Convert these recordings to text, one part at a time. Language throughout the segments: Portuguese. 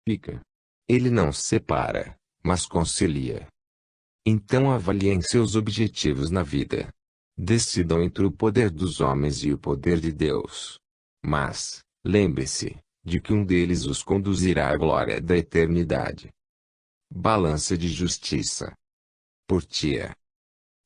pacifica. Ele não separa, mas concilia. Então avaliem seus objetivos na vida. Decidam entre o poder dos homens e o poder de Deus. Mas, lembre-se, de que um deles os conduzirá à glória da eternidade. Balança de justiça. Portia.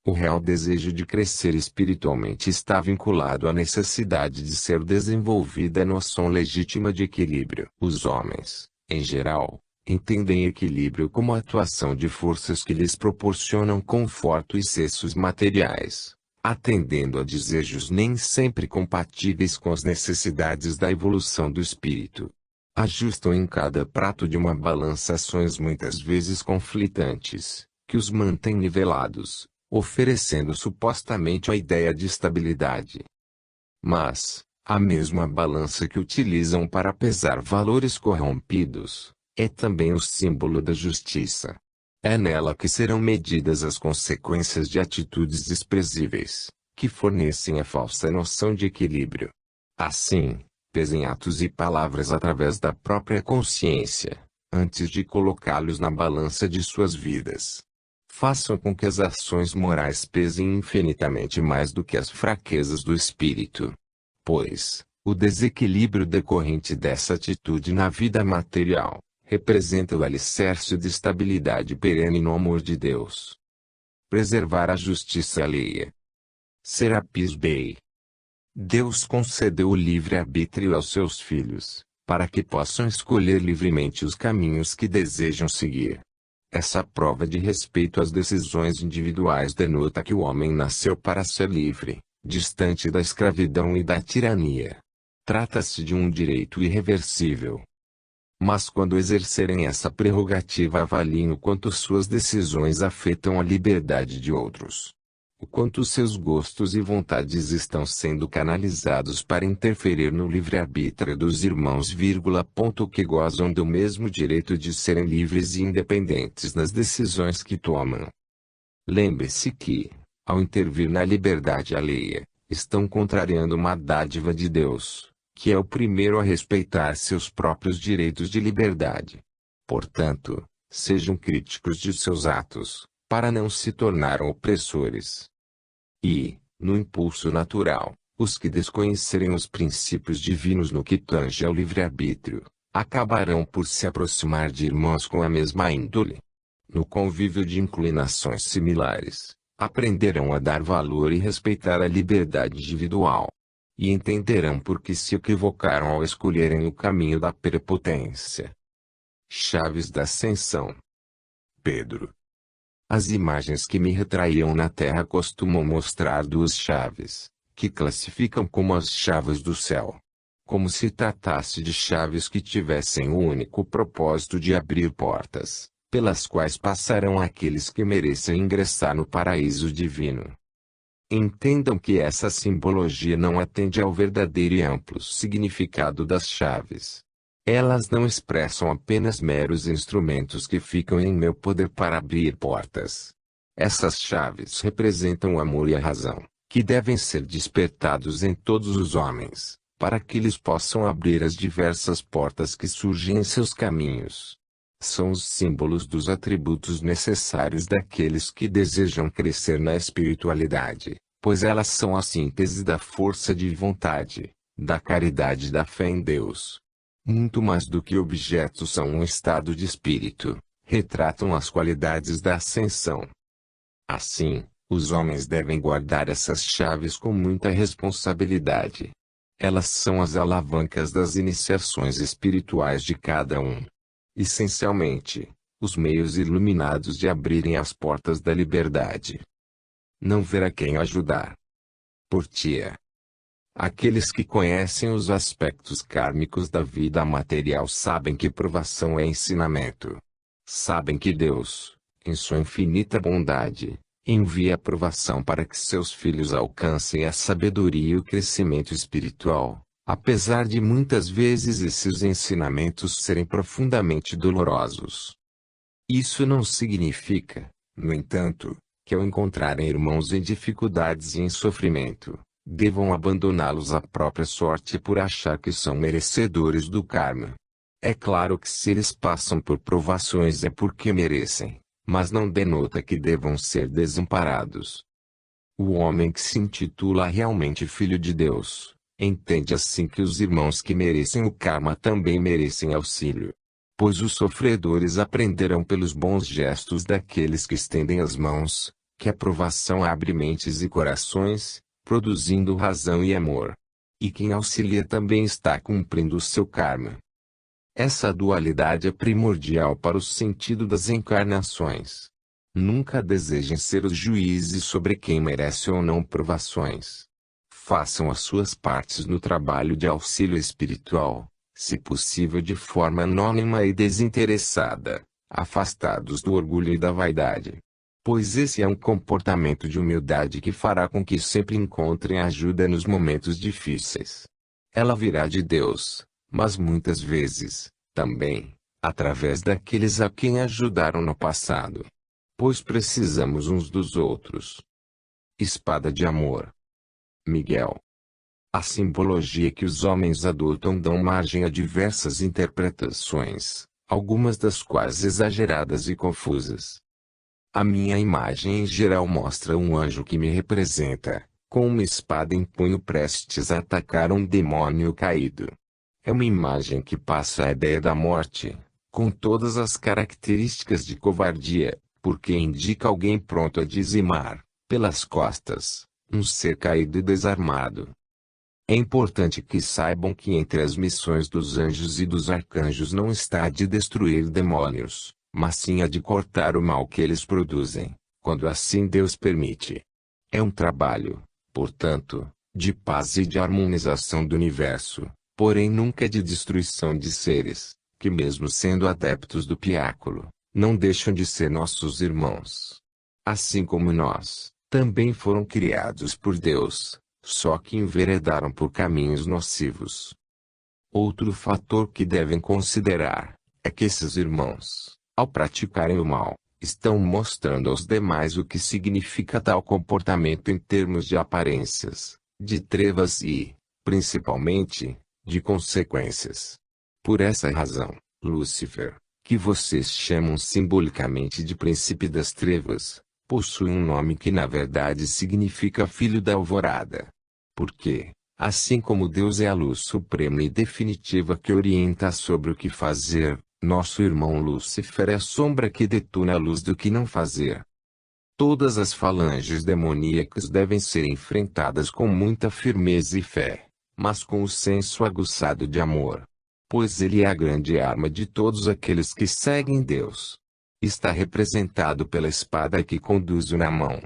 O real desejo de crescer espiritualmente está vinculado à necessidade de ser desenvolvida a noção legítima de equilíbrio. Os homens, em geral, entendem equilíbrio como a atuação de forças que lhes proporcionam conforto e cessos materiais, atendendo a desejos nem sempre compatíveis com as necessidades da evolução do espírito. Ajustam em cada prato de uma balança ações muitas vezes conflitantes, que os mantêm nivelados, oferecendo supostamente a ideia de estabilidade. Mas, a mesma balança que utilizam para pesar valores corrompidos, é também o símbolo da justiça. É nela que serão medidas as consequências de atitudes desprezíveis, que fornecem a falsa noção de equilíbrio. Assim, pesem atos e palavras através da própria consciência, antes de colocá-los na balança de suas vidas. Façam com que as ações morais pesem infinitamente mais do que as fraquezas do espírito. Pois, o desequilíbrio decorrente dessa atitude na vida material, representa o alicerce de estabilidade perene no amor de Deus. Preservar a justiça alheia. Serapis Bey. Deus concedeu o livre-arbítrio aos seus filhos, para que possam escolher livremente os caminhos que desejam seguir. Essa prova de respeito às decisões individuais denota que o homem nasceu para ser livre, distante da escravidão e da tirania. Trata-se de um direito irreversível. Mas quando exercerem essa prerrogativa, avaliem o quanto suas decisões afetam a liberdade de outros. O quanto seus gostos e vontades estão sendo canalizados para interferir no livre-arbítrio dos irmãos, que gozam do mesmo direito de serem livres e independentes nas decisões que tomam. Lembre-se que, ao intervir na liberdade alheia, estão contrariando uma dádiva de Deus, que é o primeiro a respeitar seus próprios direitos de liberdade. Portanto, sejam críticos de seus atos, para não se tornar opressores. E, no impulso natural, os que desconhecerem os princípios divinos no que tange ao livre-arbítrio, acabarão por se aproximar de irmãos com a mesma índole. No convívio de inclinações similares, aprenderão a dar valor e respeitar a liberdade individual. E entenderão por que se equivocaram ao escolherem o caminho da prepotência. Chaves da Ascensão. Pedro. As imagens que me retraíam na terra costumam mostrar duas chaves, que classificam como as chaves do céu. Como se tratasse de chaves que tivessem o único propósito de abrir portas, pelas quais passarão aqueles que merecem ingressar no paraíso divino. Entendam que essa simbologia não atende ao verdadeiro e amplo significado das chaves. Elas não expressam apenas meros instrumentos que ficam em meu poder para abrir portas. Essas chaves representam o amor e a razão, que devem ser despertados em todos os homens, para que eles possam abrir as diversas portas que surgem em seus caminhos. São os símbolos dos atributos necessários daqueles que desejam crescer na espiritualidade, pois elas são a síntese da força de vontade, da caridade e da fé em Deus. Muito mais do que objetos, são um estado de espírito, retratam as qualidades da ascensão. Assim, os homens devem guardar essas chaves com muita responsabilidade. Elas são as alavancas das iniciações espirituais de cada um. Essencialmente, os meios iluminados de abrirem as portas da liberdade. Não verá quem ajudar. Portia. Aqueles que conhecem os aspectos kármicos da vida material sabem que provação é ensinamento. Sabem que Deus, em sua infinita bondade, envia a provação para que seus filhos alcancem a sabedoria e o crescimento espiritual, apesar de muitas vezes esses ensinamentos serem profundamente dolorosos. Isso não significa, no entanto, que ao encontrarem irmãos em dificuldades e em sofrimento, devam abandoná-los à própria sorte por achar que são merecedores do karma. É claro que se eles passam por provações é porque merecem, mas não denota que devam ser desamparados. O homem que se intitula realmente filho de Deus, entende assim que os irmãos que merecem o karma também merecem auxílio. Pois os sofredores aprenderão pelos bons gestos daqueles que estendem as mãos, que a provação abre mentes e corações, produzindo razão e amor. E quem auxilia também está cumprindo o seu karma. Essa dualidade é primordial para o sentido das encarnações. Nunca desejem ser os juízes sobre quem merece ou não provações. Façam as suas partes no trabalho de auxílio espiritual, se possível de forma anônima e desinteressada, afastados do orgulho e da vaidade. Pois esse é um comportamento de humildade que fará com que sempre encontrem ajuda nos momentos difíceis. Ela virá de Deus, mas muitas vezes, também, através daqueles a quem ajudaram no passado. Pois precisamos uns dos outros. Espada de amor. Miguel. A simbologia que os homens adotam dão margem a diversas interpretações, algumas das quais exageradas e confusas. A minha imagem em geral mostra um anjo que me representa, com uma espada em punho prestes a atacar um demônio caído. É uma imagem que passa a ideia da morte, com todas as características de covardia, porque indica alguém pronto a dizimar, pelas costas, um ser caído e desarmado. É importante que saibam que entre as missões dos anjos e dos arcanjos não está a de destruir demônios, mas sim a de cortar o mal que eles produzem, quando assim Deus permite. É um trabalho, portanto, de paz e de harmonização do universo, porém nunca de destruição de seres, que mesmo sendo adeptos do piáculo, não deixam de ser nossos irmãos. Assim como nós, também foram criados por Deus, só que enveredaram por caminhos nocivos. Outro fator que devem considerar, é que esses irmãos, ao praticarem o mal, estão mostrando aos demais o que significa tal comportamento em termos de aparências, de trevas e, principalmente, de consequências. Por essa razão, Lúcifer, que vocês chamam simbolicamente de príncipe das trevas, possui um nome que na verdade significa filho da alvorada. Porque, assim como Deus é a luz suprema e definitiva que orienta sobre o que fazer, nosso irmão Lúcifer é a sombra que detona a luz do que não fazer. Todas as falanges demoníacas devem ser enfrentadas com muita firmeza e fé, mas com o senso aguçado de amor. Pois ele é a grande arma de todos aqueles que seguem Deus. Está representado pela espada que conduzo na mão.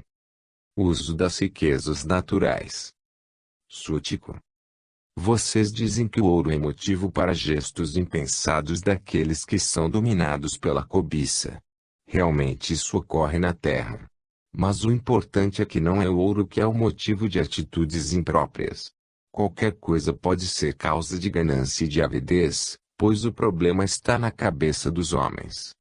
Uso das riquezas naturais. Sútico. Vocês dizem que o ouro é motivo para gestos impensados daqueles que são dominados pela cobiça. Realmente isso ocorre na Terra. Mas o importante é que não é o ouro que é o motivo de atitudes impróprias. Qualquer coisa pode ser causa de ganância e de avidez, pois o problema está na cabeça dos homens.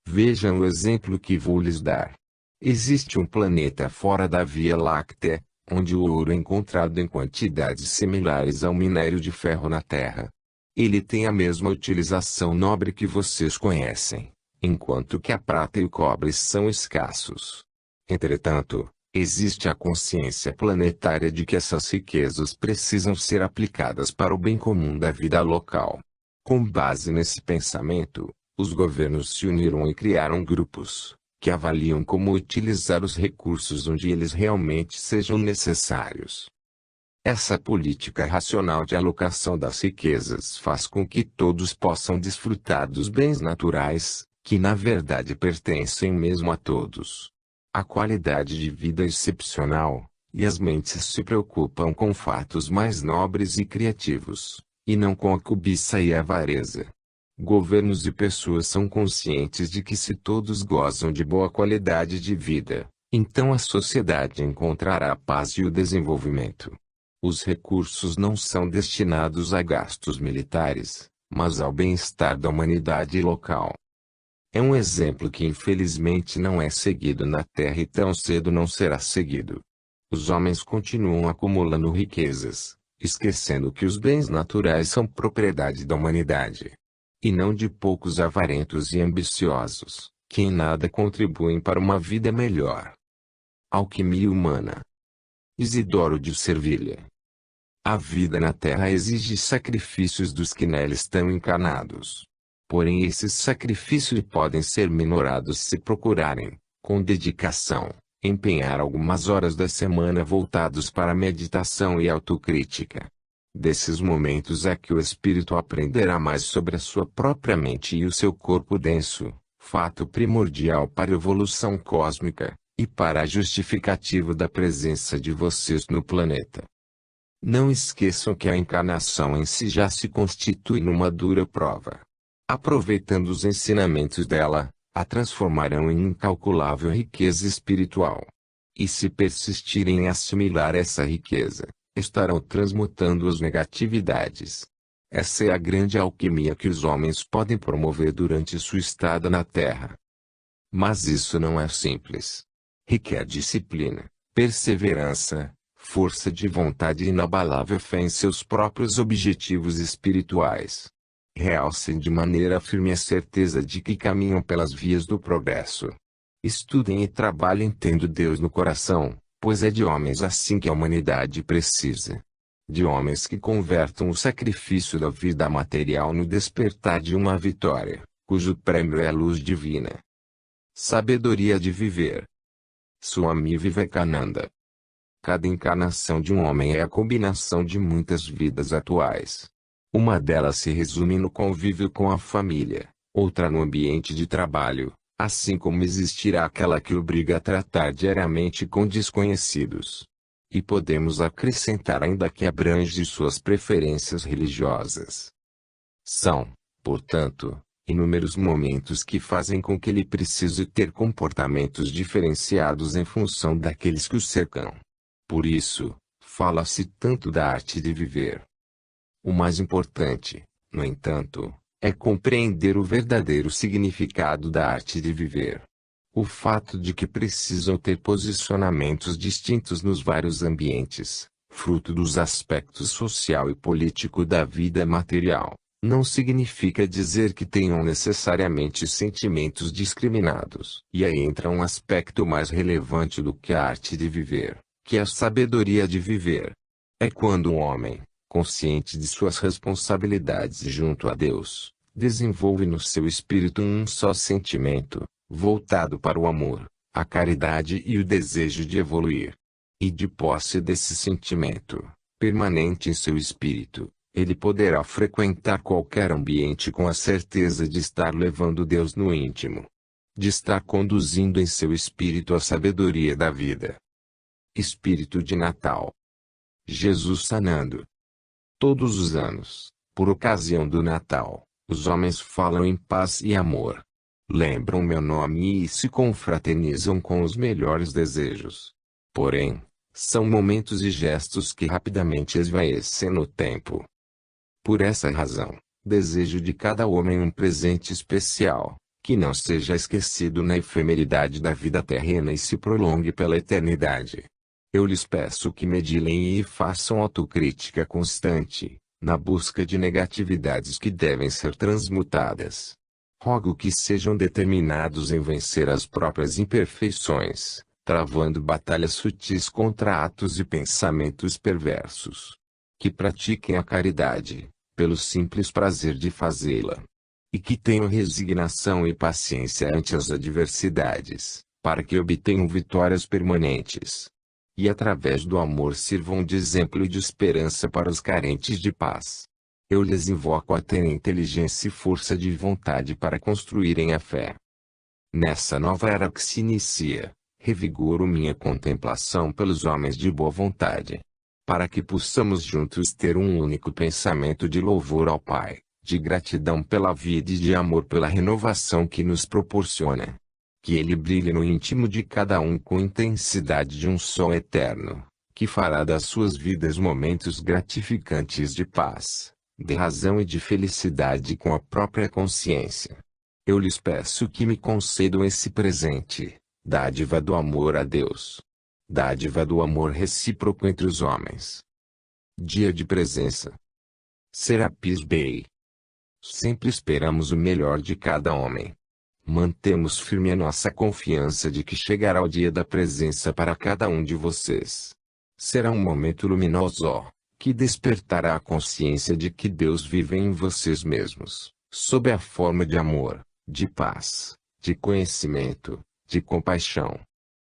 Vejam o exemplo que vou lhes dar. Existe um planeta fora da Via Láctea, onde o ouro é encontrado em quantidades similares ao minério de ferro na Terra. Ele tem a mesma utilização nobre que vocês conhecem, enquanto que a prata e o cobre são escassos. Entretanto, existe a consciência planetária de que essas riquezas precisam ser aplicadas para o bem comum da vida local. Com base nesse pensamento, os governos se uniram e criaram grupos, que avaliam como utilizar os recursos onde eles realmente sejam necessários. Essa política racional de alocação das riquezas faz com que todos possam desfrutar dos bens naturais, que na verdade pertencem mesmo a todos. A qualidade de vida é excepcional, e as mentes se preocupam com fatos mais nobres e criativos, e não com a cobiça e a avareza. Governos e pessoas são conscientes de que se todos gozam de boa qualidade de vida, então a sociedade encontrará a paz e o desenvolvimento. Os recursos não são destinados a gastos militares, mas ao bem-estar da humanidade local. É um exemplo que infelizmente não é seguido na Terra e tão cedo não será seguido. Os homens continuam acumulando riquezas, esquecendo que os bens naturais são propriedade da humanidade. e não de poucos avarentos e ambiciosos, que em nada contribuem para uma vida melhor. Alquimia humana. Isidoro de Servilha. A vida na Terra exige sacrifícios dos que nela estão encarnados. Porém esses sacrifícios podem ser minorados se procurarem, com dedicação, empenhar algumas horas da semana voltados para a meditação e autocrítica. Desses momentos é que o espírito aprenderá mais sobre a sua própria mente e o seu corpo denso, fato primordial para a evolução cósmica, e para a justificativa da presença de vocês no planeta. Não esqueçam que a encarnação em si já se constitui numa dura prova. Aproveitando os ensinamentos dela, a transformarão em incalculável riqueza espiritual. E se persistirem em assimilar essa riqueza, estarão transmutando as negatividades. Essa é a grande alquimia que os homens podem promover durante sua estada na Terra. Mas isso não é simples. Requer disciplina, perseverança, força de vontade e inabalável fé em seus próprios objetivos espirituais. Realcem de maneira firme a certeza de que caminham pelas vias do progresso. Estudem e trabalhem tendo Deus no coração, pois é de homens assim que a humanidade precisa. De homens que convertam o sacrifício da vida material no despertar de uma vitória, cujo prêmio é a luz divina. Sabedoria de viver. Swami Vivekananda. Cada encarnação de um homem é a combinação de muitas vidas atuais. Uma delas se resume no convívio com a família, outra no ambiente de trabalho, assim como existirá aquela que obriga a tratar diariamente com desconhecidos. E podemos acrescentar ainda que abrange suas preferências religiosas. São, portanto, inúmeros momentos que fazem com que ele precise ter comportamentos diferenciados em função daqueles que o cercam. Por isso, fala-se tanto da arte de viver. O mais importante, no entanto, é compreender o verdadeiro significado da arte de viver. O fato de que precisam ter posicionamentos distintos nos vários ambientes, fruto dos aspectos social e político da vida material, não significa dizer que tenham necessariamente sentimentos discriminados. E aí entra um aspecto mais relevante do que a arte de viver, que é a sabedoria de viver. É quando um homem, consciente de suas responsabilidades junto a Deus, desenvolve no seu espírito um só sentimento, voltado para o amor, a caridade e o desejo de evoluir. E de posse desse sentimento, permanente em seu espírito, ele poderá frequentar qualquer ambiente com a certeza de estar levando Deus no íntimo. De estar conduzindo em seu espírito a sabedoria da vida. Espírito de Natal. Jesus sanando. Todos os anos, por ocasião do Natal, os homens falam em paz e amor. Lembram meu nome e se confraternizam com os melhores desejos. Porém, são momentos e gestos que rapidamente esvaecem no tempo. Por essa razão, desejo de cada homem um presente especial, que não seja esquecido na efemeridade da vida terrena e se prolongue pela eternidade. Eu lhes peço que medilhem e façam autocrítica constante, na busca de negatividades que devem ser transmutadas. Rogo que sejam determinados em vencer as próprias imperfeições, travando batalhas sutis contra atos e pensamentos perversos. Que pratiquem a caridade, pelo simples prazer de fazê-la. E que tenham resignação e paciência ante as adversidades, para que obtenham vitórias permanentes. E através do amor sirvam de exemplo e de esperança para os carentes de paz. Eu lhes invoco a terem inteligência e força de vontade para construírem a fé. Nessa nova era que se inicia, revigoro minha contemplação pelos homens de boa vontade. Para que possamos juntos ter um único pensamento de louvor ao Pai, de gratidão pela vida e de amor pela renovação que nos proporciona. Que ele brilhe no íntimo de cada um com intensidade de um sol eterno, que fará das suas vidas momentos gratificantes de paz, de razão e de felicidade com a própria consciência. Eu lhes peço que me concedam esse presente, dádiva do amor a Deus. Dádiva do amor recíproco entre os homens. Dia de presença. Serapis Bey. Sempre esperamos o melhor de cada homem. Mantemos firme a nossa confiança de que chegará o dia da presença para cada um de vocês. Será um momento luminoso, que despertará a consciência de que Deus vive em vocês mesmos, sob a forma de amor, de paz, de conhecimento, de compaixão.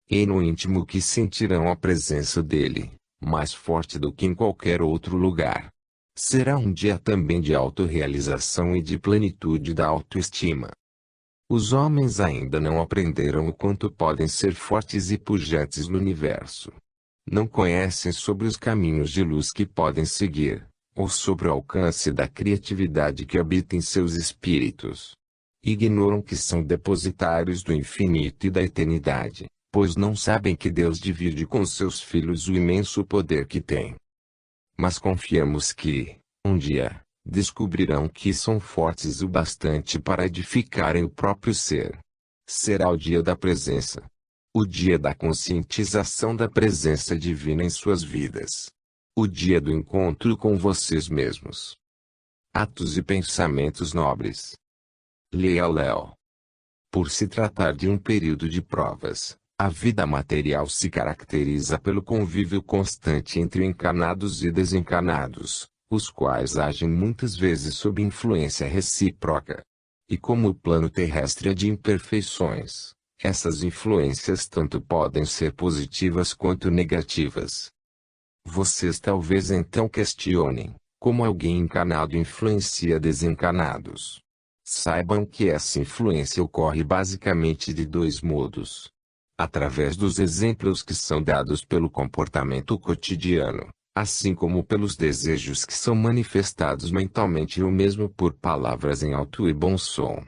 E no íntimo que sentirão a presença dele, mais forte do que em qualquer outro lugar. Será um dia também de autorrealização e de plenitude da autoestima. Os homens ainda não aprenderam o quanto podem ser fortes e pujantes no universo. Não conhecem sobre os caminhos de luz que podem seguir, ou sobre o alcance da criatividade que habita em seus espíritos. Ignoram que são depositários do infinito e da eternidade, pois não sabem que Deus divide com seus filhos o imenso poder que tem. Mas confiamos que, um dia, descobrirão que são fortes o bastante para edificarem o próprio ser. Será o dia da presença. O dia da conscientização da presença divina em suas vidas. O dia do encontro com vocês mesmos. Atos e pensamentos nobres. Leia Léo. Por se tratar de um período de provas, a vida material se caracteriza pelo convívio constante entre encarnados e desencarnados, os quais agem muitas vezes sob influência recíproca. E como o plano terrestre é de imperfeições, essas influências tanto podem ser positivas quanto negativas. Vocês talvez então questionem, como alguém encarnado influencia desencarnados. Saibam que essa influência ocorre basicamente de dois modos. Através dos exemplos que são dados pelo comportamento cotidiano, assim como pelos desejos que são manifestados mentalmente ou mesmo por palavras em alto e bom som.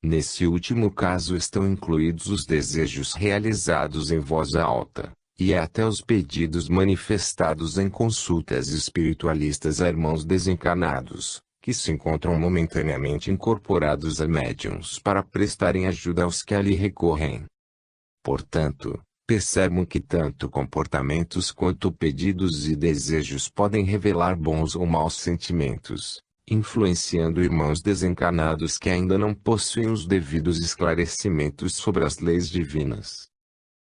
Nesse último caso estão incluídos os desejos realizados em voz alta, e até os pedidos manifestados em consultas espiritualistas a irmãos desencarnados, que se encontram momentaneamente incorporados a médiuns para prestarem ajuda aos que ali recorrem. Portanto, percebam que tanto comportamentos quanto pedidos e desejos podem revelar bons ou maus sentimentos, influenciando irmãos desencarnados que ainda não possuem os devidos esclarecimentos sobre as leis divinas.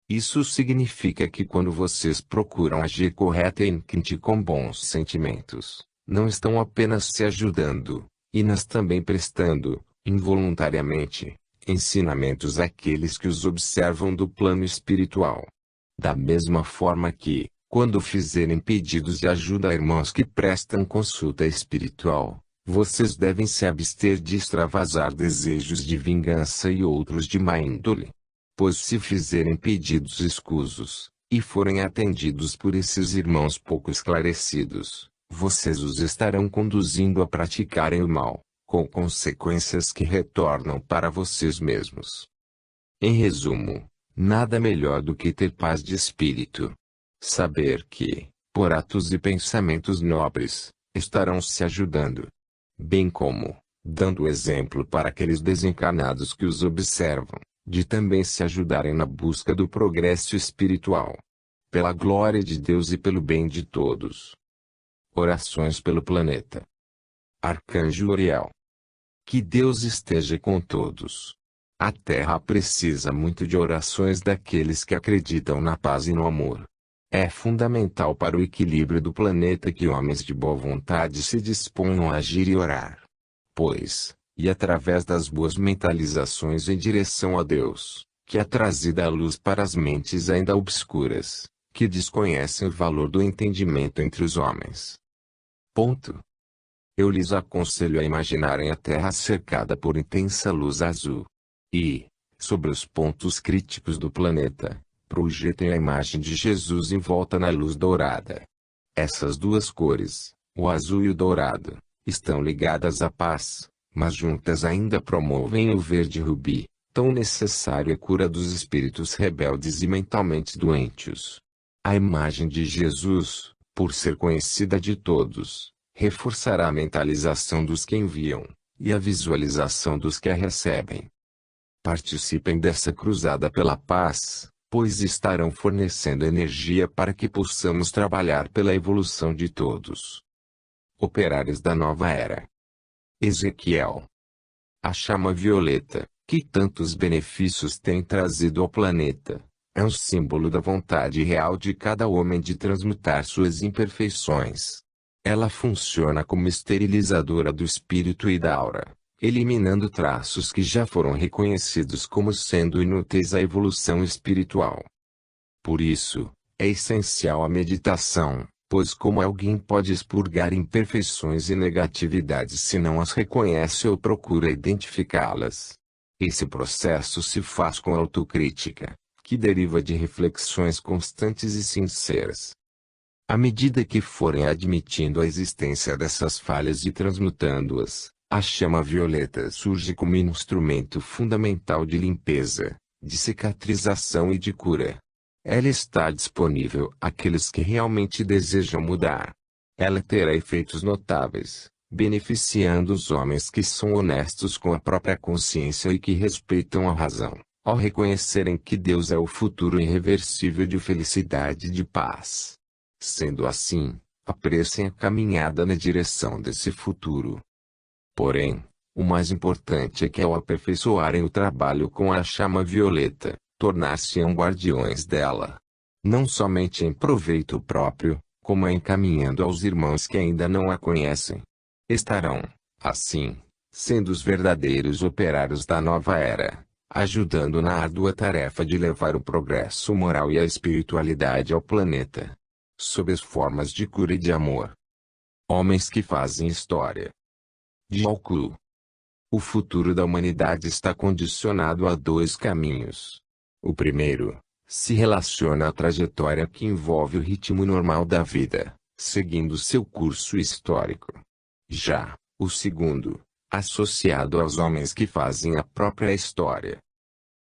Isso significa que quando vocês procuram agir corretamente com bons sentimentos, não estão apenas se ajudando, mas também prestando, involuntariamente, ensinamentos àqueles que os observam do plano espiritual. Da mesma forma que, quando fizerem pedidos de ajuda a irmãos que prestam consulta espiritual, vocês devem se abster de extravasar desejos de vingança e outros de má índole. Pois se fizerem pedidos escusos, e forem atendidos por esses irmãos pouco esclarecidos, vocês os estarão conduzindo a praticarem o mal, com consequências que retornam para vocês mesmos. Em resumo, nada melhor do que ter paz de espírito. Saber que, por atos e pensamentos nobres, estarão se ajudando. Bem como, dando exemplo para aqueles desencarnados que os observam, de também se ajudarem na busca do progresso espiritual. Pela glória de Deus e pelo bem de todos. Orações pelo planeta. Arcanjo Uriel. Que Deus esteja com todos. A Terra precisa muito de orações daqueles que acreditam na paz e no amor. É fundamental para o equilíbrio do planeta que homens de boa vontade se disponham a agir e orar. Pois, e através das boas mentalizações em direção a Deus, que é trazida a luz para as mentes ainda obscuras, que desconhecem o valor do entendimento entre os homens. Ponto. Eu lhes aconselho a imaginarem a Terra cercada por intensa luz azul. E, sobre os pontos críticos do planeta, projetem a imagem de Jesus envolta na luz dourada. Essas duas cores, o azul e o dourado, estão ligadas à paz, mas juntas ainda promovem o verde rubi, tão necessário à cura dos espíritos rebeldes e mentalmente doentes. A imagem de Jesus, por ser conhecida de todos, reforçará a mentalização dos que enviam, e a visualização dos que a recebem. Participem dessa cruzada pela paz, pois estarão fornecendo energia para que possamos trabalhar pela evolução de todos. Operários da Nova Era. Ezequiel. A chama violeta, que tantos benefícios tem trazido ao planeta, é um símbolo da vontade real de cada homem de transmutar suas imperfeições. Ela funciona como esterilizadora do espírito e da aura, eliminando traços que já foram reconhecidos como sendo inúteis à evolução espiritual. Por isso, é essencial a meditação, pois como alguém pode expurgar imperfeições e negatividades se não as reconhece ou procura identificá-las? Esse processo se faz com autocrítica, que deriva de reflexões constantes e sinceras. À medida que forem admitindo a existência dessas falhas e transmutando-as, a chama violeta surge como instrumento fundamental de limpeza, de cicatrização e de cura. Ela está disponível àqueles que realmente desejam mudar. Ela terá efeitos notáveis, beneficiando os homens que são honestos com a própria consciência e que respeitam a razão, ao reconhecerem que Deus é o futuro irreversível de felicidade e de paz. Sendo assim, apressem a caminhada na direção desse futuro. Porém, o mais importante é que ao aperfeiçoarem o trabalho com a chama violeta, tornar-se-ão guardiões dela. Não somente em proveito próprio, como encaminhando aos irmãos que ainda não a conhecem. Estarão, assim, sendo os verdadeiros operários da nova era, ajudando na árdua tarefa de levar o progresso moral e a espiritualidade ao planeta, sob as formas de cura e de amor. Homens que fazem história. De Alclu. O futuro da humanidade está condicionado a dois caminhos. O primeiro, se relaciona à trajetória que envolve o ritmo normal da vida, seguindo seu curso histórico. Já, o segundo, associado aos homens que fazem a própria história.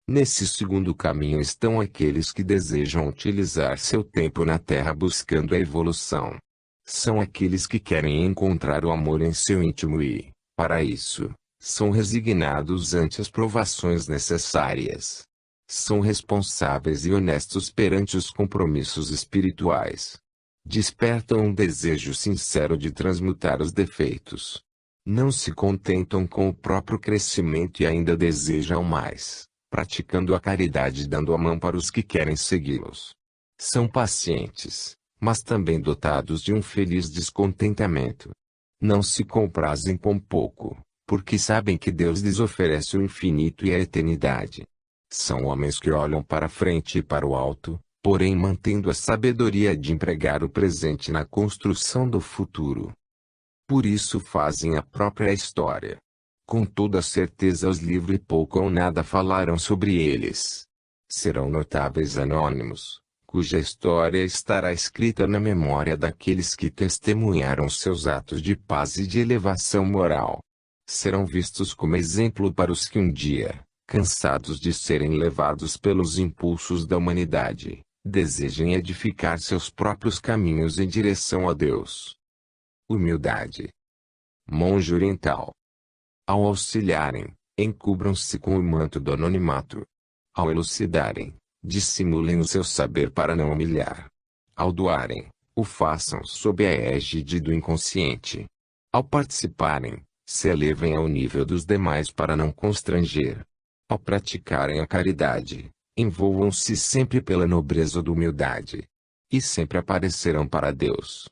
Nesse segundo caminho estão aqueles que desejam utilizar seu tempo na Terra buscando a evolução. São aqueles que querem encontrar o amor em seu íntimo e, para isso, são resignados ante as provações necessárias. São responsáveis e honestos perante os compromissos espirituais. Despertam um desejo sincero de transmutar os defeitos. Não se contentam com o próprio crescimento e ainda desejam mais, praticando a caridade e dando a mão para os que querem segui-los. São pacientes, mas também dotados de um feliz descontentamento. Não se comprazem com pouco, porque sabem que Deus lhes oferece o infinito e a eternidade. São homens que olham para frente e para o alto, porém mantendo a sabedoria de empregar o presente na construção do futuro. Por isso fazem a própria história. Com toda certeza os livros pouco ou nada falarão sobre eles. Serão notáveis anônimos, cuja história estará escrita na memória daqueles que testemunharam seus atos de paz e de elevação moral. Serão vistos como exemplo para os que um dia, cansados de serem levados pelos impulsos da humanidade, desejem edificar seus próprios caminhos em direção a Deus. Humildade. Monge oriental. Ao auxiliarem, encubram-se com o manto do anonimato. Ao elucidarem, dissimulem o seu saber para não humilhar. Ao doarem, o façam sob a égide do inconsciente. Ao participarem, se elevem ao nível dos demais para não constranger. Ao praticarem a caridade, envolvam-se sempre pela nobreza da humildade. E sempre aparecerão para Deus.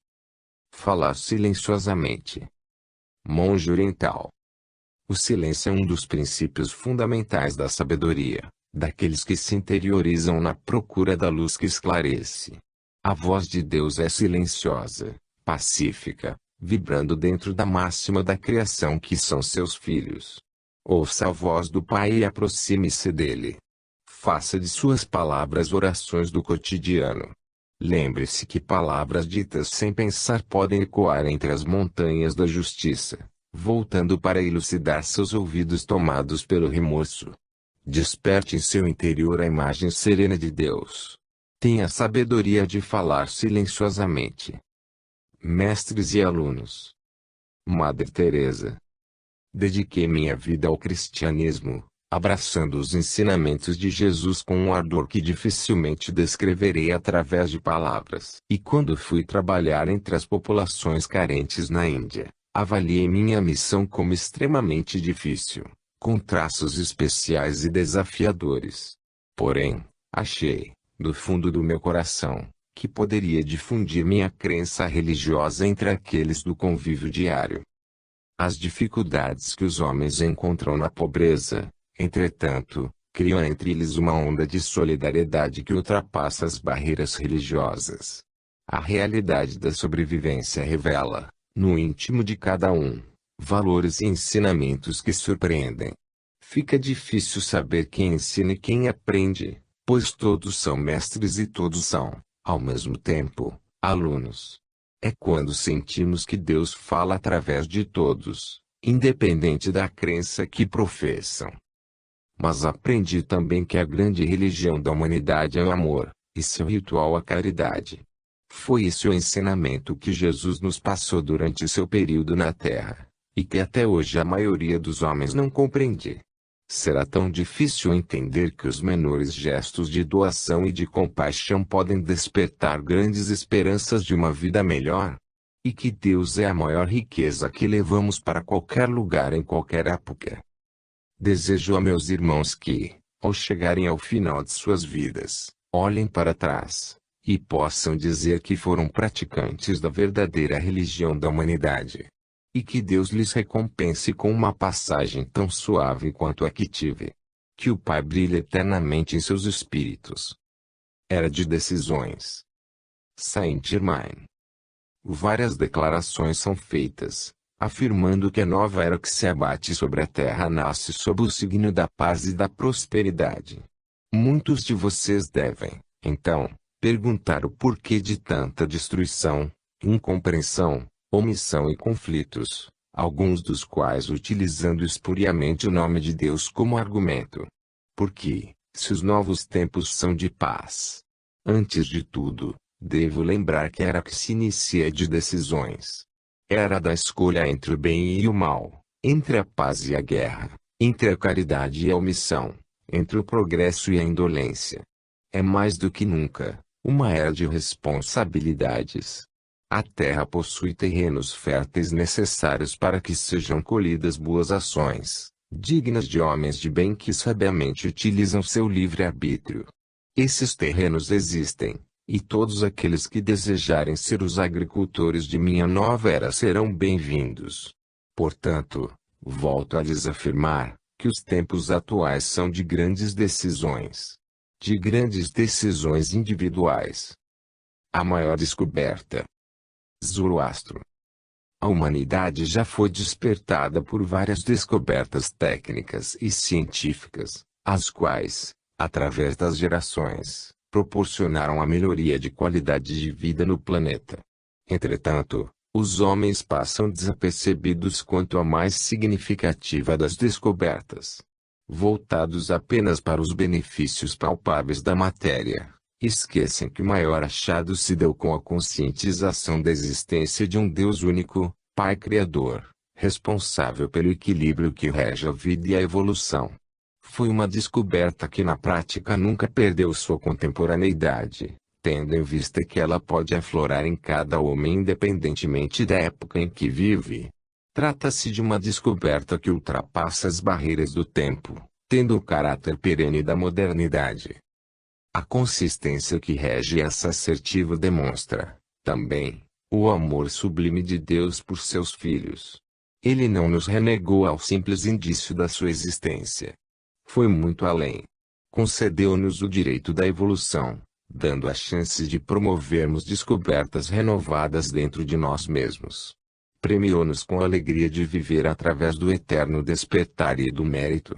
Falar silenciosamente. Monge oriental. O silêncio é um dos princípios fundamentais da sabedoria, daqueles que se interiorizam na procura da luz que esclarece. A voz de Deus é silenciosa, pacífica, vibrando dentro da máxima da criação que são seus filhos. Ouça a voz do Pai e aproxime-se dele. Faça de suas palavras orações do cotidiano. Lembre-se que palavras ditas sem pensar podem ecoar entre as montanhas da justiça, voltando para elucidar seus ouvidos tomados pelo remorso. Desperte em seu interior a imagem serena de Deus. Tenha a sabedoria de falar silenciosamente. Mestres e alunos. Madre Teresa. Dediquei minha vida ao cristianismo, abraçando os ensinamentos de Jesus com um ardor que dificilmente descreverei através de palavras. E quando fui trabalhar entre as populações carentes na Índia, Avaliei minha missão como extremamente difícil, com traços especiais e desafiadores. Porém, achei, do fundo do meu coração, que poderia difundir minha crença religiosa entre aqueles do convívio diário. As dificuldades que os homens encontram na pobreza, entretanto, criam entre eles uma onda de solidariedade que ultrapassa as barreiras religiosas. A realidade da sobrevivência revela, no íntimo de cada um, valores e ensinamentos que surpreendem. Fica difícil saber quem ensina e quem aprende, pois todos são mestres e todos são, ao mesmo tempo, alunos. É quando sentimos que Deus fala através de todos, independente da crença que professam. Mas aprendi também que a grande religião da humanidade é o amor, e seu ritual a caridade. Foi esse o ensinamento que Jesus nos passou durante seu período na Terra, e que até hoje a maioria dos homens não compreende. Será tão difícil entender que os menores gestos de doação e de compaixão podem despertar grandes esperanças de uma vida melhor? E que Deus é a maior riqueza que levamos para qualquer lugar em qualquer época. Desejo a meus irmãos que, ao chegarem ao final de suas vidas, olhem para trás, e possam dizer que foram praticantes da verdadeira religião da humanidade. E que Deus lhes recompense com uma passagem tão suave quanto a que tive. Que o Pai brilhe eternamente em seus espíritos. Era de decisões. Saint-Germain. Várias declarações são feitas, afirmando que a nova era que se abate sobre a terra nasce sob o signo da paz e da prosperidade. Muitos de vocês devem, então, perguntar o porquê de tanta destruição, incompreensão, omissão e conflitos, alguns dos quais utilizando espuriamente o nome de Deus como argumento. Porque, se os novos tempos são de paz, antes de tudo, devo lembrar que a era que se inicia de decisões. Era da escolha entre o bem e o mal, entre a paz e a guerra, entre a caridade e a omissão, entre o progresso e a indolência. É mais do que nunca, uma era de responsabilidades. A terra possui terrenos férteis necessários para que sejam colhidas boas ações, dignas de homens de bem que sabiamente utilizam seu livre-arbítrio. Esses terrenos existem, e todos aqueles que desejarem ser os agricultores de minha nova era serão bem-vindos. Portanto, volto a lhes afirmar, que os tempos atuais são de grandes decisões. De grandes decisões individuais. A maior descoberta. Zoroastro. A humanidade já foi despertada por várias descobertas técnicas e científicas, as quais, através das gerações, proporcionaram a melhoria de qualidade de vida no planeta. Entretanto, os homens passam desapercebidos quanto à mais significativa das descobertas. Voltados apenas para os benefícios palpáveis da matéria, esquecem que o maior achado se deu com a conscientização da existência de um Deus único, Pai Criador, responsável pelo equilíbrio que rege a vida e a evolução. Foi uma descoberta que na prática nunca perdeu sua contemporaneidade, tendo em vista que ela pode aflorar em cada homem independentemente da época em que vive. Trata-se de uma descoberta que ultrapassa as barreiras do tempo, tendo o caráter perene da modernidade. A consistência que rege essa assertiva demonstra, também, o amor sublime de Deus por seus filhos. Ele não nos renegou ao simples indício da sua existência. Foi muito além. Concedeu-nos o direito da evolução, dando a chance de promovermos descobertas renovadas dentro de nós mesmos. Premiou-nos com a alegria de viver através do eterno despertar e do mérito.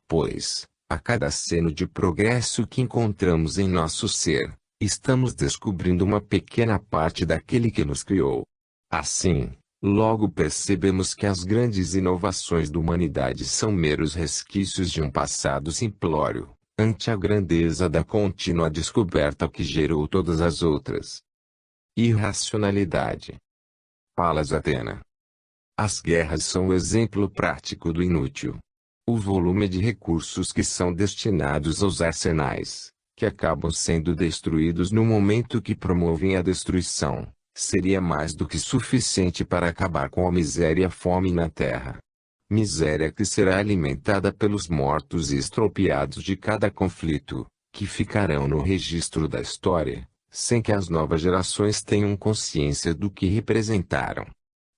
Pois, a cada aceno de progresso que encontramos em nosso ser, estamos descobrindo uma pequena parte daquele que nos criou. Assim, logo percebemos que as grandes inovações da humanidade são meros resquícios de um passado simplório, ante a grandeza da contínua descoberta que gerou todas as outras. Irracionalidade. Palas Atena. As guerras são o exemplo prático do inútil. O volume de recursos que são destinados aos arsenais, que acabam sendo destruídos no momento que promovem a destruição, seria mais do que suficiente para acabar com a miséria e a fome na terra. Miséria que será alimentada pelos mortos e estropiados de cada conflito, que ficarão no registro da história, sem que as novas gerações tenham consciência do que representaram.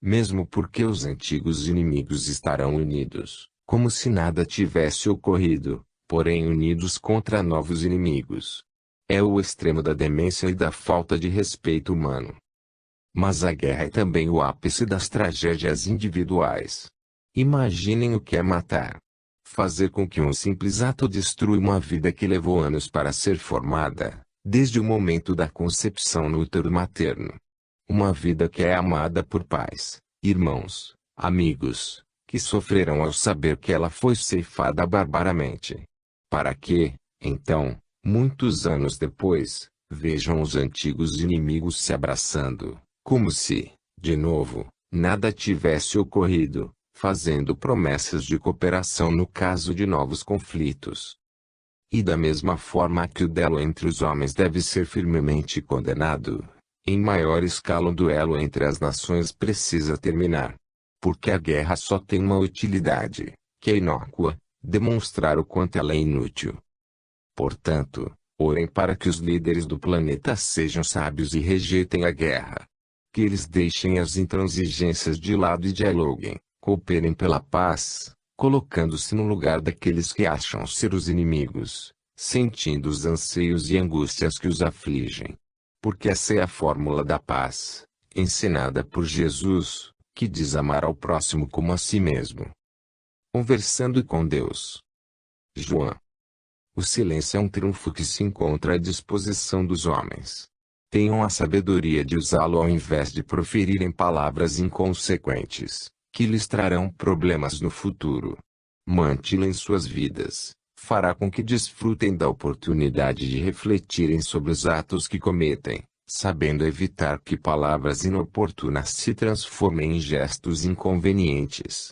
Mesmo porque os antigos inimigos estarão unidos, como se nada tivesse ocorrido, porém unidos contra novos inimigos. É o extremo da demência e da falta de respeito humano. Mas a guerra é também o ápice das tragédias individuais. Imaginem o que é matar. Fazer com que um simples ato destrua uma vida que levou anos para ser formada, desde o momento da concepção no útero materno. Uma vida que é amada por pais, irmãos, amigos, que sofrerão ao saber que ela foi ceifada barbaramente. Para que, então, muitos anos depois, vejam os antigos inimigos se abraçando, como se, de novo, nada tivesse ocorrido, fazendo promessas de cooperação no caso de novos conflitos. E da mesma forma que o duelo entre os homens deve ser firmemente condenado, em maior escala o duelo entre as nações precisa terminar. Porque a guerra só tem uma utilidade, que é inócua, demonstrar o quanto ela é inútil. Portanto, orem para que os líderes do planeta sejam sábios e rejeitem a guerra. Que eles deixem as intransigências de lado e dialoguem, cooperem pela paz, colocando-se no lugar daqueles que acham ser os inimigos, sentindo os anseios e angústias que os afligem. Porque essa é a fórmula da paz, ensinada por Jesus, que diz amar ao próximo como a si mesmo. Conversando com Deus. João. O silêncio é um trunfo que se encontra à disposição dos homens. Tenham a sabedoria de usá-lo ao invés de proferirem palavras inconsequentes, que lhes trarão problemas no futuro. Mantê-lo em suas vidas, fará com que desfrutem da oportunidade de refletirem sobre os atos que cometem, sabendo evitar que palavras inoportunas se transformem em gestos inconvenientes.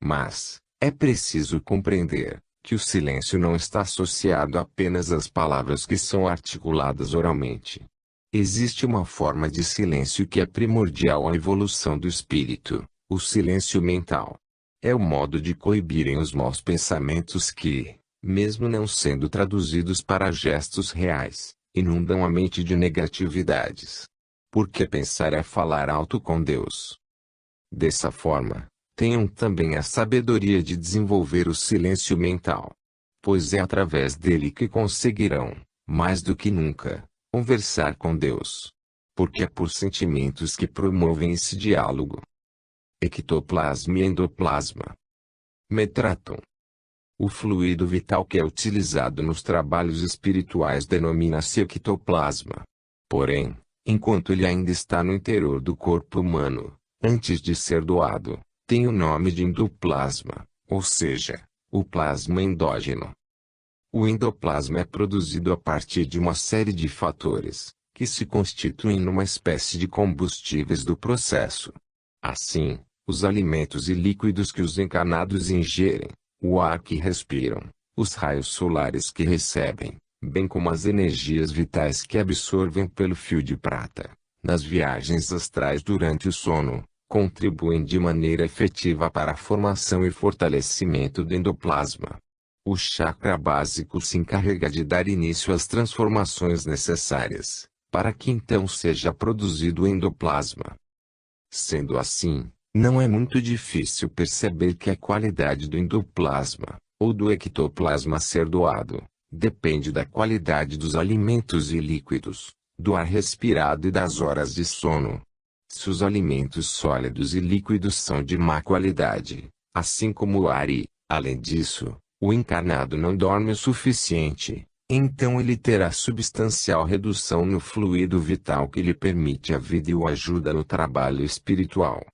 Mas, é preciso compreender que o silêncio não está associado apenas às palavras que são articuladas oralmente. Existe uma forma de silêncio que é primordial à evolução do espírito, o silêncio mental. É o modo de coibirem os maus pensamentos que, mesmo não sendo traduzidos para gestos reais, inundam a mente de negatividades. Porque pensar é falar alto com Deus. Dessa forma, tenham também a sabedoria de desenvolver o silêncio mental. Pois é através dele que conseguirão, mais do que nunca, conversar com Deus. Porque é por sentimentos que promovem esse diálogo. Ectoplasma e endoplasma. Metratron. O fluido vital que é utilizado nos trabalhos espirituais denomina-se ectoplasma. Porém, enquanto ele ainda está no interior do corpo humano, antes de ser doado, tem o nome de endoplasma, ou seja, o plasma endógeno. O endoplasma é produzido a partir de uma série de fatores, que se constituem numa espécie de combustíveis do processo. Assim, os alimentos e líquidos que os encarnados ingerem, o ar que respiram, os raios solares que recebem, bem como as energias vitais que absorvem pelo fio de prata, nas viagens astrais durante o sono, contribuem de maneira efetiva para a formação e fortalecimento do endoplasma. O chakra básico se encarrega de dar início às transformações necessárias, para que então seja produzido o endoplasma. Sendo assim, não é muito difícil perceber que a qualidade do endoplasma, ou do ectoplasma a ser doado, depende da qualidade dos alimentos e líquidos, do ar respirado e das horas de sono. Se os alimentos sólidos e líquidos são de má qualidade, assim como o ar e, além disso, o encarnado não dorme o suficiente, então ele terá substancial redução no fluido vital que lhe permite a vida e o ajuda no trabalho espiritual.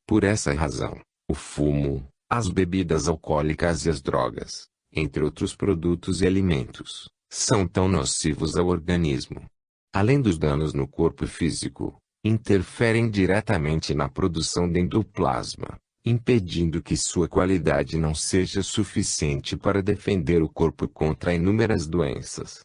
Por essa razão, o fumo, as bebidas alcoólicas e as drogas, entre outros produtos e alimentos, são tão nocivos ao organismo. Além dos danos no corpo físico, interferem diretamente na produção de endoplasma, impedindo que sua qualidade não seja suficiente para defender o corpo contra inúmeras doenças.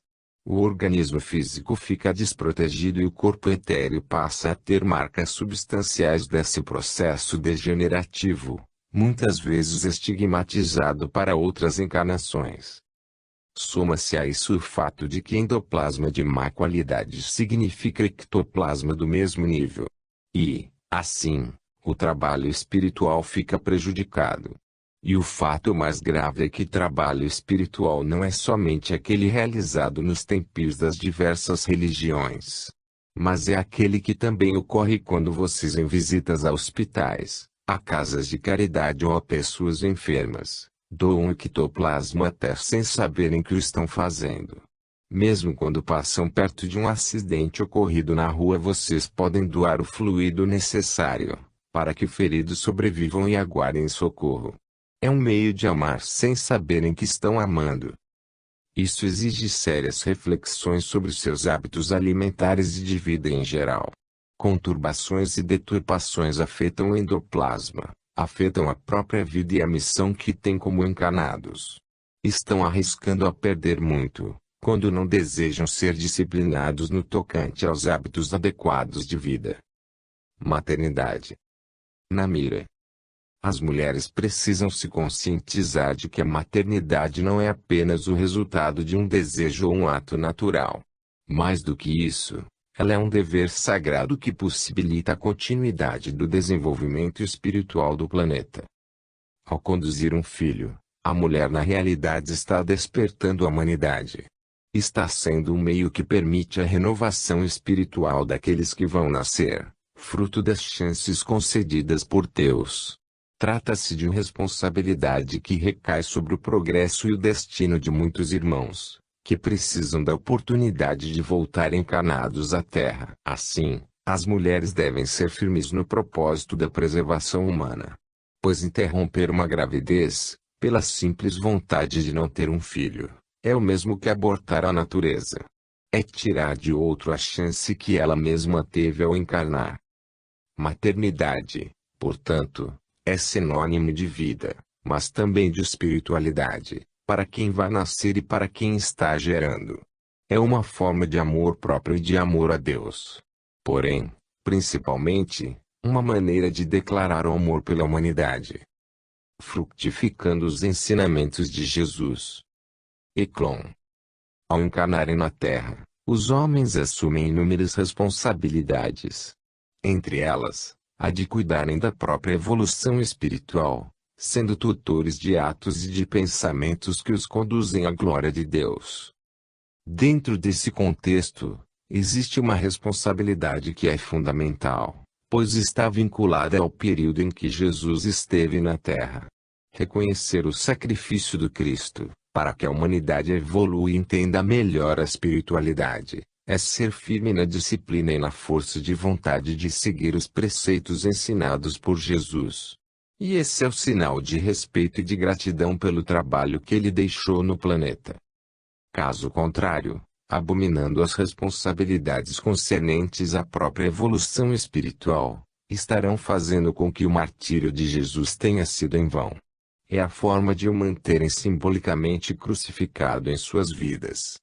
O organismo físico fica desprotegido e o corpo etéreo passa a ter marcas substanciais desse processo degenerativo, muitas vezes estigmatizado para outras encarnações. Soma-se a isso o fato de que endoplasma de má qualidade significa ectoplasma do mesmo nível. E, assim, o trabalho espiritual fica prejudicado. E o fato mais grave é que trabalho espiritual não é somente aquele realizado nos templos das diversas religiões, mas é aquele que também ocorre quando vocês em visitas a hospitais, a casas de caridade ou a pessoas enfermas, doam ectoplasma até sem saberem que o estão fazendo. Mesmo quando passam perto de um acidente ocorrido na rua, vocês podem doar o fluido necessário, para que feridos sobrevivam e aguardem socorro. É um meio de amar sem saberem que estão amando. Isso exige sérias reflexões sobre seus hábitos alimentares e de vida em geral. Conturbações e deturpações afetam o endoplasma, afetam a própria vida e a missão que têm como encarnados. Estão arriscando a perder muito, quando não desejam ser disciplinados no tocante aos hábitos adequados de vida. Maternidade. Na mira. As mulheres precisam se conscientizar de que a maternidade não é apenas o resultado de um desejo ou um ato natural. Mais do que isso, ela é um dever sagrado que possibilita a continuidade do desenvolvimento espiritual do planeta. Ao conduzir um filho, a mulher na realidade está despertando a humanidade. Está sendo um meio que permite a renovação espiritual daqueles que vão nascer, fruto das chances concedidas por Deus. Trata-se de uma responsabilidade que recai sobre o progresso e o destino de muitos irmãos, que precisam da oportunidade de voltar encarnados à Terra. Assim, as mulheres devem ser firmes no propósito da preservação humana. Pois interromper uma gravidez, pela simples vontade de não ter um filho, é o mesmo que abortar a natureza. É tirar de outro a chance que ela mesma teve ao encarnar. Maternidade, portanto, é sinônimo de vida, mas também de espiritualidade, para quem vai nascer e para quem está gerando. É uma forma de amor próprio e de amor a Deus. Porém, principalmente, uma maneira de declarar o amor pela humanidade. Frutificando os ensinamentos de Jesus. Eclon. Ao encarnarem na Terra, os homens assumem inúmeras responsabilidades. Entre elas, a de cuidarem da própria evolução espiritual, sendo tutores de atos e de pensamentos que os conduzem à glória de Deus. Dentro desse contexto, existe uma responsabilidade que é fundamental, pois está vinculada ao período em que Jesus esteve na Terra. Reconhecer o sacrifício do Cristo, para que a humanidade evolua e entenda melhor a espiritualidade, é ser firme na disciplina e na força de vontade de seguir os preceitos ensinados por Jesus. E esse é o sinal de respeito e de gratidão pelo trabalho que ele deixou no planeta. Caso contrário, abominando as responsabilidades concernentes à própria evolução espiritual, estarão fazendo com que o martírio de Jesus tenha sido em vão. É a forma de o manterem simbolicamente crucificado em suas vidas.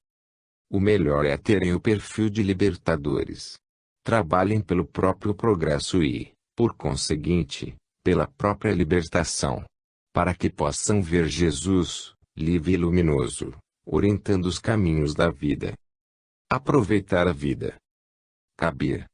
O melhor é terem o perfil de libertadores. Trabalhem pelo próprio progresso e, por conseguinte, pela própria libertação. Para que possam ver Jesus, livre e luminoso, orientando os caminhos da vida. Aproveitar a vida. Caber.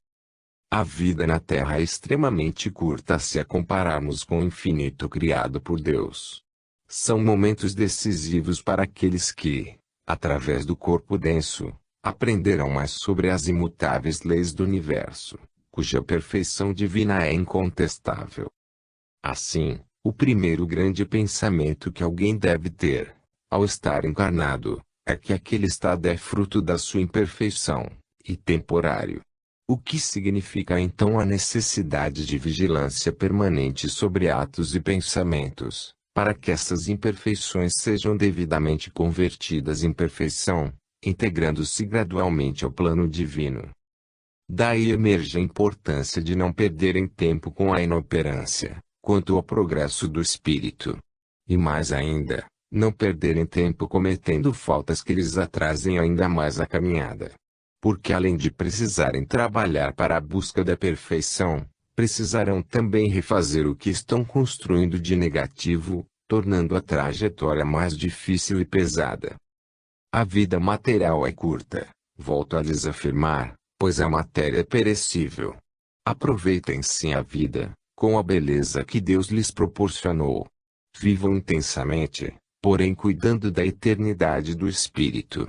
A vida na Terra é extremamente curta se a compararmos com o infinito criado por Deus. São momentos decisivos para aqueles que, através do corpo denso, aprenderão mais sobre as imutáveis leis do universo, cuja perfeição divina é incontestável. Assim, o primeiro grande pensamento que alguém deve ter, ao estar encarnado, é que aquele estado é fruto da sua imperfeição, e temporário. O que significa então a necessidade de vigilância permanente sobre atos e pensamentos, para que essas imperfeições sejam devidamente convertidas em perfeição, integrando-se gradualmente ao plano divino. Daí emerge a importância de não perderem tempo com a inoperância, quanto ao progresso do espírito. E mais ainda, Não perderem tempo cometendo faltas que lhes atrasem ainda mais a caminhada. Porque além de precisarem trabalhar para a busca da perfeição, precisarão também refazer o que estão construindo de negativo, tornando a trajetória mais difícil e pesada. A vida material é curta, volto a lhes afirmar, pois a matéria é perecível. Aproveitem sim a vida, com a beleza que Deus lhes proporcionou. Vivam intensamente, porém cuidando da eternidade do espírito.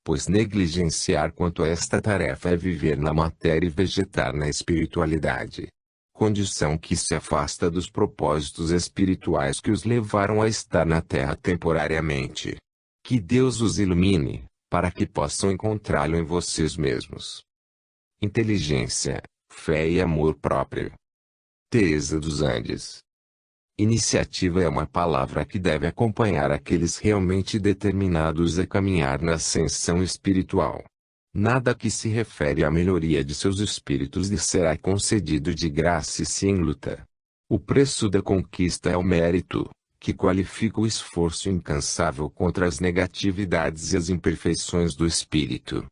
Pois negligenciar quanto a esta tarefa é viver na matéria e vegetar na espiritualidade. Condição que se afasta dos propósitos espirituais que os levaram a estar na Terra temporariamente. Que Deus os ilumine, para que possam encontrá-lo em vocês mesmos. Inteligência, fé e amor próprio. Teresa dos Andes. Iniciativa é uma palavra que deve acompanhar aqueles realmente determinados a caminhar na ascensão espiritual. Nada que se refere à melhoria de seus espíritos lhes será concedido de graça e sem luta. O preço da conquista é o mérito, que qualifica o esforço incansável contra as negatividades e as imperfeições do espírito.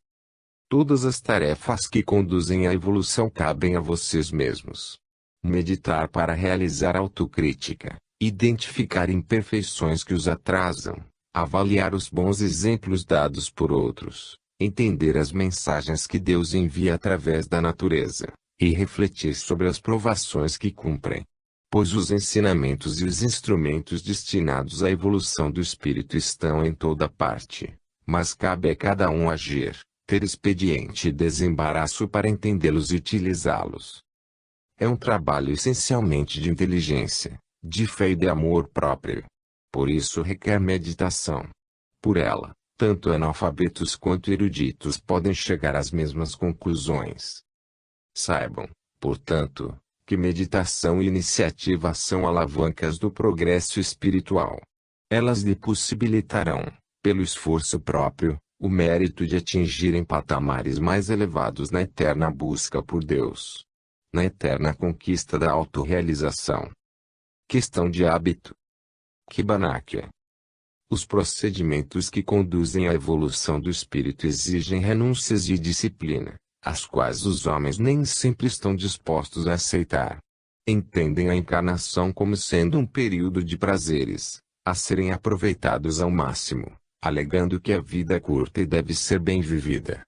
Todas as tarefas que conduzem à evolução cabem a vocês mesmos. Meditar para realizar autocrítica, identificar imperfeições que os atrasam, avaliar os bons exemplos dados por outros, entender as mensagens que Deus envia através da natureza, e refletir sobre as provações que cumprem. Pois os ensinamentos e os instrumentos destinados à evolução do espírito estão em toda parte, mas cabe a cada um agir, ter expediente e desembaraço para entendê-los e utilizá-los. É um trabalho essencialmente de inteligência, de fé e de amor próprio. Por isso requer meditação. Por ela, tanto analfabetos quanto eruditos podem chegar às mesmas conclusões. Saibam, portanto, que meditação e iniciativa são alavancas do progresso espiritual. Elas lhe possibilitarão, pelo esforço próprio, o mérito de atingirem patamares mais elevados na eterna busca por Deus. Na eterna conquista da autorrealização. Questão de hábito. Kibanáquia. Os procedimentos que conduzem à evolução do espírito exigem renúncias e disciplina, as quais os homens nem sempre estão dispostos a aceitar. Entendem a encarnação como sendo um período de prazeres, a serem aproveitados ao máximo, alegando que a vida é curta e deve ser bem vivida.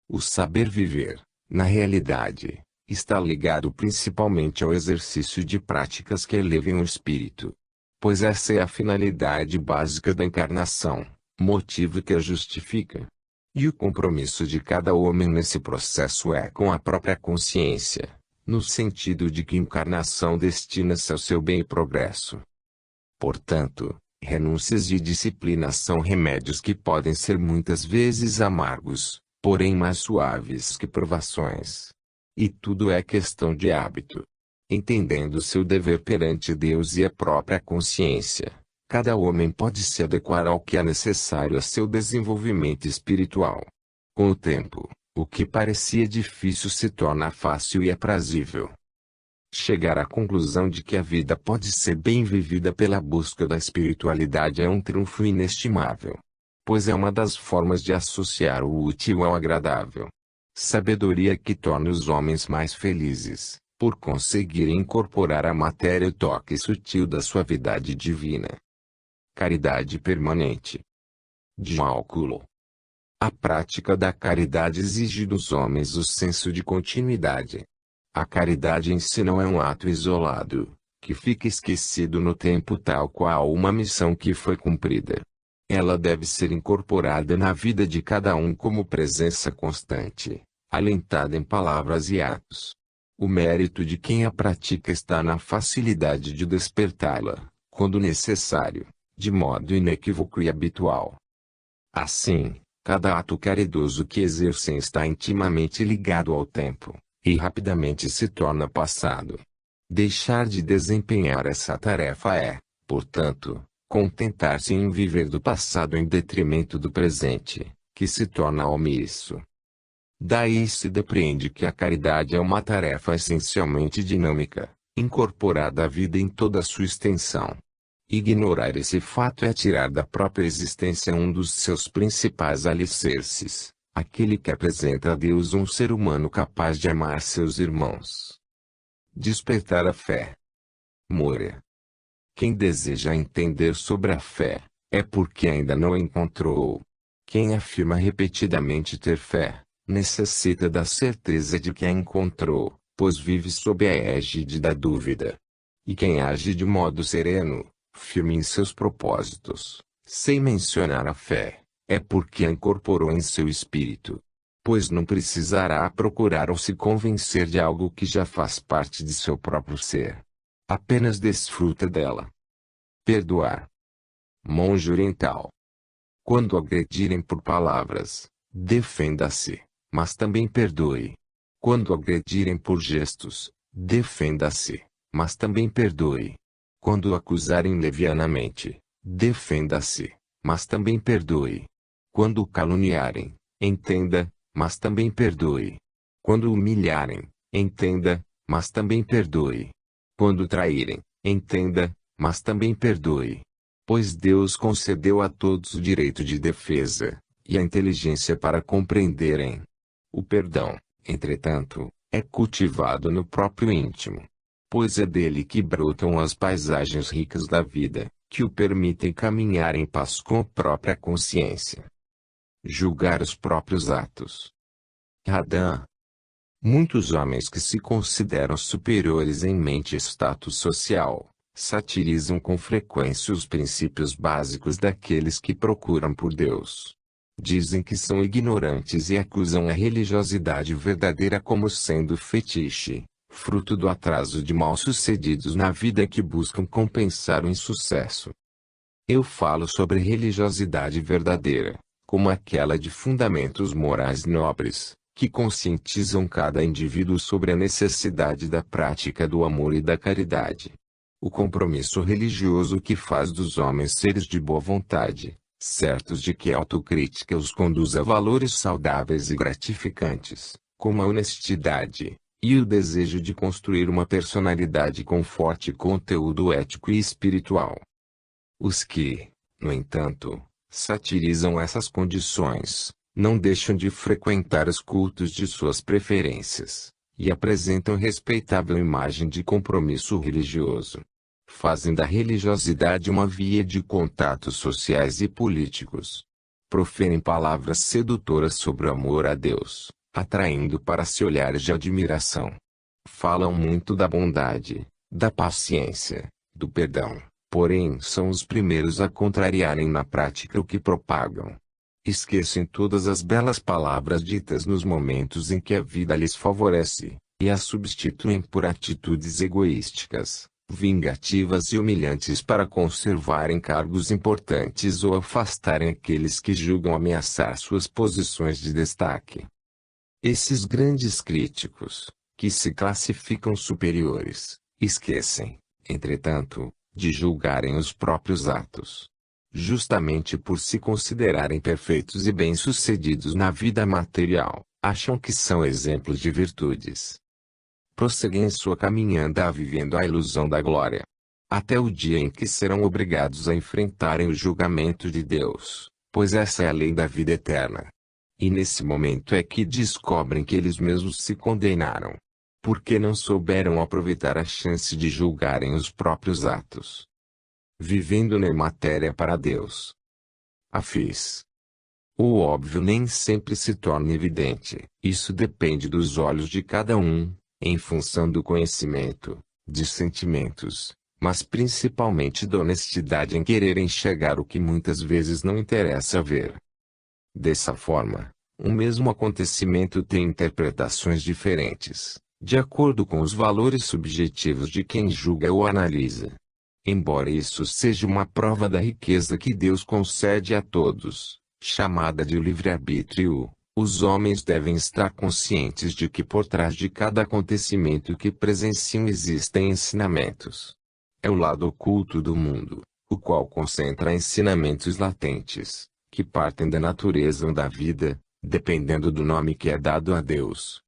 O saber viver, na realidade, está ligado principalmente ao exercício de práticas que elevem o espírito. Pois essa é a finalidade básica da encarnação, motivo que a justifica. E o compromisso de cada homem nesse processo é com a própria consciência, no sentido de que encarnação destina-se ao seu bem e progresso. Portanto, renúncias e disciplina são remédios que podem ser muitas vezes amargos, porém mais suaves que provações. E tudo é questão de hábito. Entendendo seu dever perante Deus e a própria consciência, cada homem pode se adequar ao que é necessário a seu desenvolvimento espiritual. Com o tempo, o que parecia difícil se torna fácil e aprazível. Chegar à conclusão de que a vida pode ser bem vivida pela busca da espiritualidade é um triunfo inestimável. Pois é uma das formas de associar o útil ao agradável. Sabedoria que torna os homens mais felizes, por conseguirem incorporar à matéria o toque sutil da suavidade divina. Caridade permanente. Diálculo. A prática da caridade exige dos homens o senso de continuidade. A caridade em si não é um ato isolado, que fica esquecido no tempo tal qual uma missão que foi cumprida. Ela deve ser incorporada na vida de cada um como presença constante, alentada em palavras e atos. O mérito de quem a pratica está na facilidade de despertá-la, quando necessário, de modo inequívoco e habitual. Assim, cada ato caridoso que exercem está intimamente ligado ao tempo, e rapidamente se torna passado. Deixar de desempenhar essa tarefa é, portanto, contentar-se em viver do passado em detrimento do presente, que se torna omisso. Daí se depreende que a caridade é uma tarefa essencialmente dinâmica, incorporada à vida em toda a sua extensão. Ignorar esse fato é tirar da própria existência um dos seus principais alicerces, aquele que apresenta a Deus um ser humano capaz de amar seus irmãos. Despertar a fé. Moria. Quem deseja entender sobre a fé, é porque ainda não a encontrou. Quem afirma repetidamente ter fé, necessita da certeza de que a encontrou, pois vive sob a égide da dúvida. E quem age de modo sereno, firme em seus propósitos, sem mencionar a fé, é porque a incorporou em seu espírito. Pois não precisará procurar ou se convencer de algo que já faz parte de seu próprio ser. Apenas desfruta dela. Perdoar. Monge oriental. Quando agredirem por palavras, defenda-se, mas também perdoe. Quando agredirem por gestos, defenda-se, mas também perdoe. Quando acusarem levianamente, defenda-se, mas também perdoe. Quando caluniarem, entenda, mas também perdoe. Quando humilharem, entenda, mas também perdoe. Quando traírem, entenda, mas também perdoe. Pois Deus concedeu a todos o direito de defesa, e a inteligência para compreenderem. O perdão, entretanto, é cultivado no próprio íntimo. Pois é dele que brotam as paisagens ricas da vida, que o permitem caminhar em paz com a própria consciência. Julgar os próprios atos. Radan. Muitos homens que se consideram superiores em mente e status social, satirizam com frequência os princípios básicos daqueles que procuram por Deus. Dizem que são ignorantes e acusam a religiosidade verdadeira como sendo fetiche, fruto do atraso de mal-sucedidos na vida que buscam compensar o insucesso. Eu falo sobre religiosidade verdadeira, como aquela de fundamentos morais nobres, que conscientizam cada indivíduo sobre a necessidade da prática do amor e da caridade. O compromisso religioso que faz dos homens seres de boa vontade, certos de que a autocrítica os conduz a valores saudáveis e gratificantes, como a honestidade, e o desejo de construir uma personalidade com forte conteúdo ético e espiritual. Os que, no entanto, satirizam essas condições, não deixam de frequentar os cultos de suas preferências, e apresentam respeitável imagem de compromisso religioso. Fazem da religiosidade uma via de contatos sociais e políticos. Proferem palavras sedutoras sobre o amor a Deus, atraindo para si olhares de admiração. Falam muito da bondade, da paciência, do perdão, porém são os primeiros a contrariarem na prática o que propagam. Esquecem todas as belas palavras ditas nos momentos em que a vida lhes favorece, e as substituem por atitudes egoísticas, vingativas e humilhantes para conservarem cargos importantes ou afastarem aqueles que julgam ameaçar suas posições de destaque. Esses grandes críticos, que se classificam superiores, esquecem, entretanto, de julgarem os próprios atos. Justamente por se considerarem perfeitos e bem-sucedidos na vida material, acham que são exemplos de virtudes. Prosseguem sua caminhada vivendo a ilusão da glória. Até o dia em que serão obrigados a enfrentarem o julgamento de Deus, pois essa é a lei da vida eterna. E nesse momento é que descobrem que eles mesmos se condenaram, porque não souberam aproveitar a chance de julgarem os próprios atos. Vivendo na matéria para Deus. Afis. O óbvio nem sempre se torna evidente. Isso depende dos olhos de cada um, em função do conhecimento, de sentimentos, mas principalmente da honestidade em querer enxergar o que muitas vezes não interessa ver. Dessa forma, um mesmo acontecimento tem interpretações diferentes, de acordo com os valores subjetivos de quem julga ou analisa. Embora isso seja uma prova da riqueza que Deus concede a todos, chamada de livre-arbítrio, os homens devem estar conscientes de que por trás de cada acontecimento que presenciam existem ensinamentos. É o lado oculto do mundo, o qual concentra ensinamentos latentes, que partem da natureza ou da vida, dependendo do nome que é dado a Deus.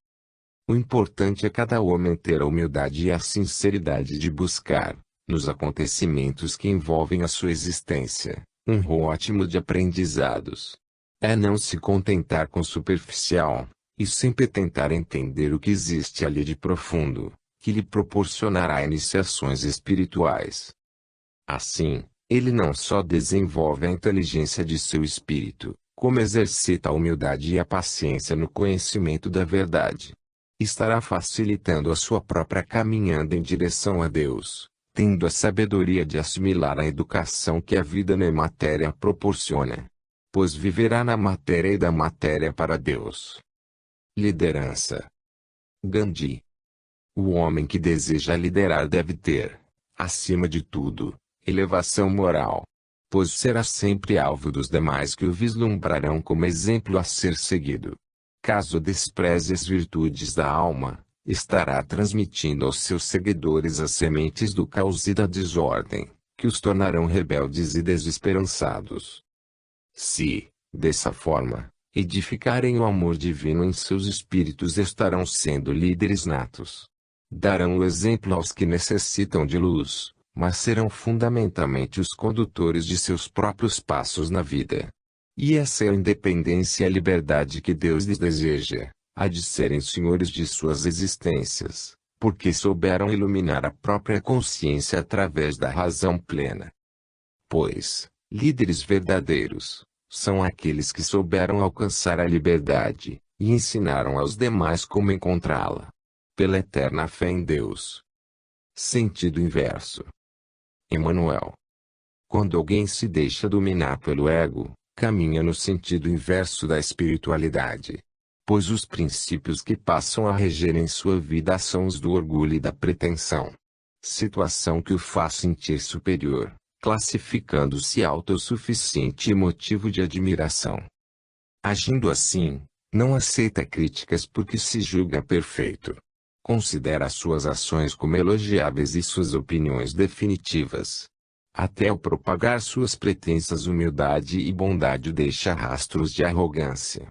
O importante é cada homem ter a humildade e a sinceridade de buscar, nos acontecimentos que envolvem a sua existência, um ótimo de aprendizados. É não se contentar com o superficial, e sempre tentar entender o que existe ali de profundo, que lhe proporcionará iniciações espirituais. Assim, ele não só desenvolve a inteligência de seu espírito, como exercita a humildade e a paciência no conhecimento da verdade. Estará facilitando a sua própria caminhada em direção a Deus, tendo a sabedoria de assimilar a educação que a vida na matéria proporciona. Pois viverá na matéria e da matéria para Deus. Liderança. Gandhi. O homem que deseja liderar deve ter, acima de tudo, elevação moral. Pois será sempre alvo dos demais que o vislumbrarão como exemplo a ser seguido. Caso despreze as virtudes da alma, estará transmitindo aos seus seguidores as sementes do caos e da desordem, que os tornarão rebeldes e desesperançados. Se, dessa forma, edificarem o amor divino em seus espíritos, estarão sendo líderes natos. Darão o exemplo aos que necessitam de luz, mas serão fundamentalmente os condutores de seus próprios passos na vida. E essa é a independência e a liberdade que Deus lhes deseja, a de serem senhores de suas existências, porque souberam iluminar a própria consciência através da razão plena. Pois, líderes verdadeiros são aqueles que souberam alcançar a liberdade, e ensinaram aos demais como encontrá-la. Pela eterna fé em Deus. Sentido inverso. Emmanuel. Quando alguém se deixa dominar pelo ego, caminha no sentido inverso da espiritualidade. Pois os princípios que passam a reger em sua vida são os do orgulho e da pretensão. Situação que o faz sentir superior, classificando-se autossuficiente e motivo de admiração. Agindo assim, não aceita críticas porque se julga perfeito. Considera suas ações como elogiáveis e suas opiniões definitivas. Até ao propagar suas pretensas humildade e bondade deixa rastros de arrogância.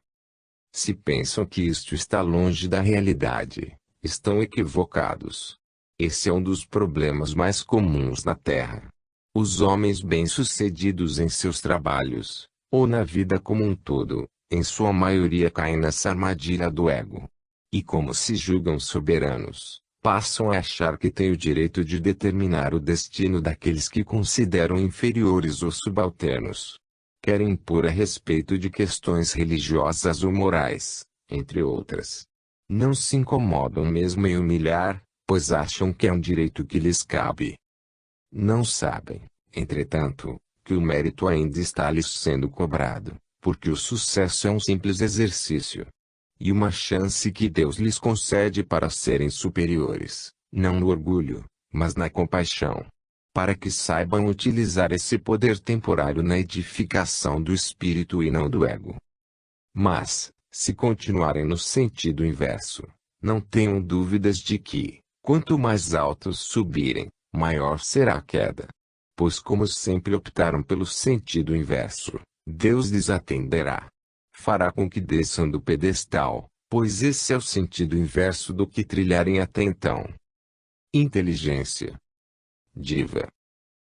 Se pensam que isto está longe da realidade, estão equivocados. Esse é um dos problemas mais comuns na Terra. Os homens bem-sucedidos em seus trabalhos, ou na vida como um todo, em sua maioria caem nessa armadilha do ego. E como se julgam soberanos, passam a achar que têm o direito de determinar o destino daqueles que consideram inferiores ou subalternos. Querem impor a respeito de questões religiosas ou morais, entre outras. Não se incomodam mesmo em humilhar, pois acham que é um direito que lhes cabe. Não sabem, entretanto, que o mérito ainda está lhes sendo cobrado, porque o sucesso é um simples exercício. E uma chance que Deus lhes concede para serem superiores, não no orgulho, mas na compaixão. Para que saibam utilizar esse poder temporário na edificação do espírito e não do ego. Mas, se continuarem no sentido inverso, não tenham dúvidas de que, quanto mais altos subirem, maior será a queda. Pois como sempre optaram pelo sentido inverso, Deus lhes atenderá. Fará com que desçam do pedestal, pois esse é o sentido inverso do que trilharem até então. Inteligência. Diva.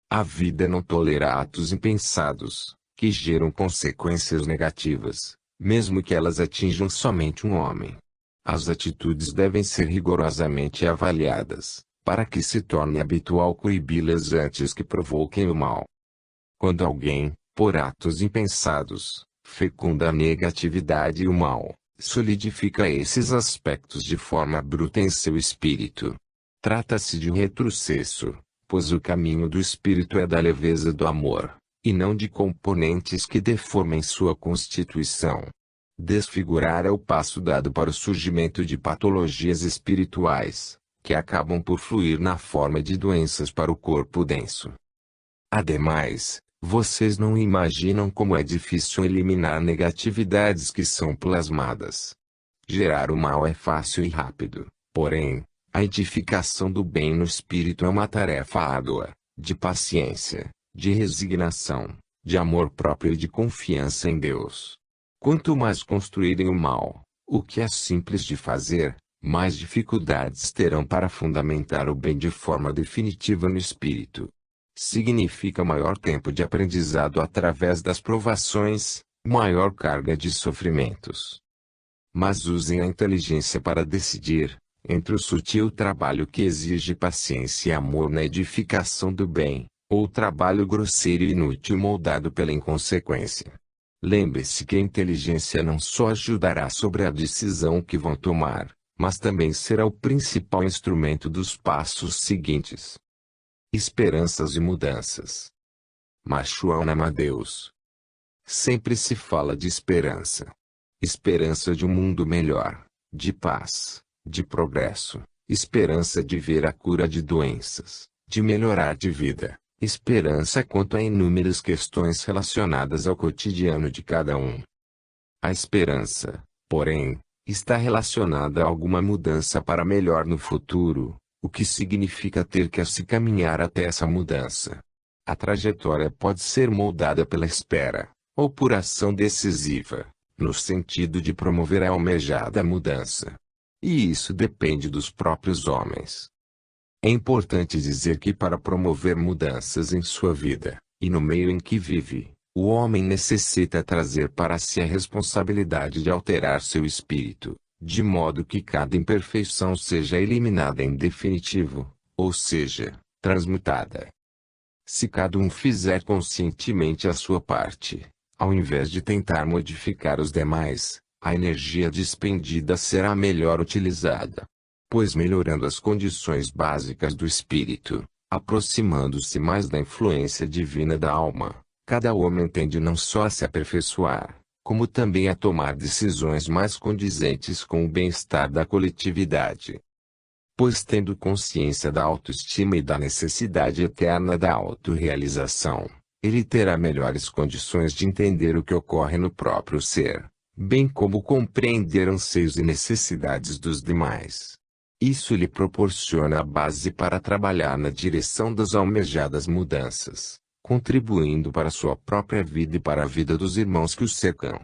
A vida não tolera atos impensados, que geram consequências negativas, mesmo que elas atinjam somente um homem. As atitudes devem ser rigorosamente avaliadas, para que se torne habitual coibi-las antes que provoquem o mal. Quando alguém, por atos impensados, fecunda a negatividade e o mal, solidifica esses aspectos de forma bruta em seu espírito. Trata-se de um retrocesso, pois o caminho do espírito é da leveza do amor, e não de componentes que deformem sua constituição. Desfigurar é o passo dado para o surgimento de patologias espirituais, que acabam por fluir na forma de doenças para o corpo denso. Ademais, vocês não imaginam como é difícil eliminar negatividades que são plasmadas. Gerar o mal é fácil e rápido, porém, a edificação do bem no espírito é uma tarefa árdua, de paciência, de resignação, de amor próprio e de confiança em Deus. Quanto mais construírem o mal, o que é simples de fazer, mais dificuldades terão para fundamentar o bem de forma definitiva no espírito. Significa maior tempo de aprendizado através das provações, maior carga de sofrimentos. Mas usem a inteligência para decidir, entre o sutil trabalho que exige paciência e amor na edificação do bem, ou o trabalho grosseiro e inútil moldado pela inconsequência. Lembre-se que a inteligência não só ajudará sobre a decisão que vão tomar, mas também será o principal instrumento dos passos seguintes. Esperanças e mudanças. Machuan Amadeus. Sempre se fala de esperança. Esperança de um mundo melhor, de paz, de progresso, esperança de ver a cura de doenças, de melhorar de vida, esperança quanto a inúmeras questões relacionadas ao cotidiano de cada um. A esperança, porém, está relacionada a alguma mudança para melhor no futuro, o que significa ter que se caminhar até essa mudança. A trajetória pode ser moldada pela espera, ou por ação decisiva, no sentido de promover a almejada mudança. E isso depende dos próprios homens. É importante dizer que para promover mudanças em sua vida, e no meio em que vive, o homem necessita trazer para si a responsabilidade de alterar seu espírito, de modo que cada imperfeição seja eliminada em definitivo, ou seja, transmutada. Se cada um fizer conscientemente a sua parte, ao invés de tentar modificar os demais, a energia despendida será melhor utilizada. Pois melhorando as condições básicas do espírito, aproximando-se mais da influência divina da alma, cada homem tende não só a se aperfeiçoar, como também a tomar decisões mais condizentes com o bem-estar da coletividade. Pois tendo consciência da autoestima e da necessidade eterna da autorrealização, ele terá melhores condições de entender o que ocorre no próprio ser, bem como compreender anseios e necessidades dos demais. Isso lhe proporciona a base para trabalhar na direção das almejadas mudanças, contribuindo para sua própria vida e para a vida dos irmãos que o cercam.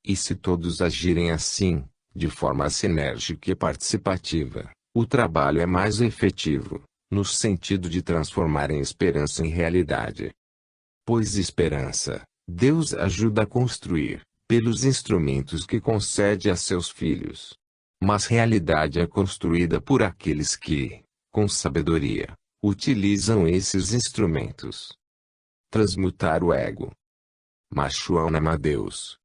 E se todos agirem assim, de forma sinérgica e participativa, o trabalho é mais efetivo, no sentido de transformar a esperança em realidade. Pois esperança, Deus ajuda a construir, pelos instrumentos que concede a seus filhos. Mas realidade é construída por aqueles que, com sabedoria, utilizam esses instrumentos. Transmutar o ego. Machuan Amadeus.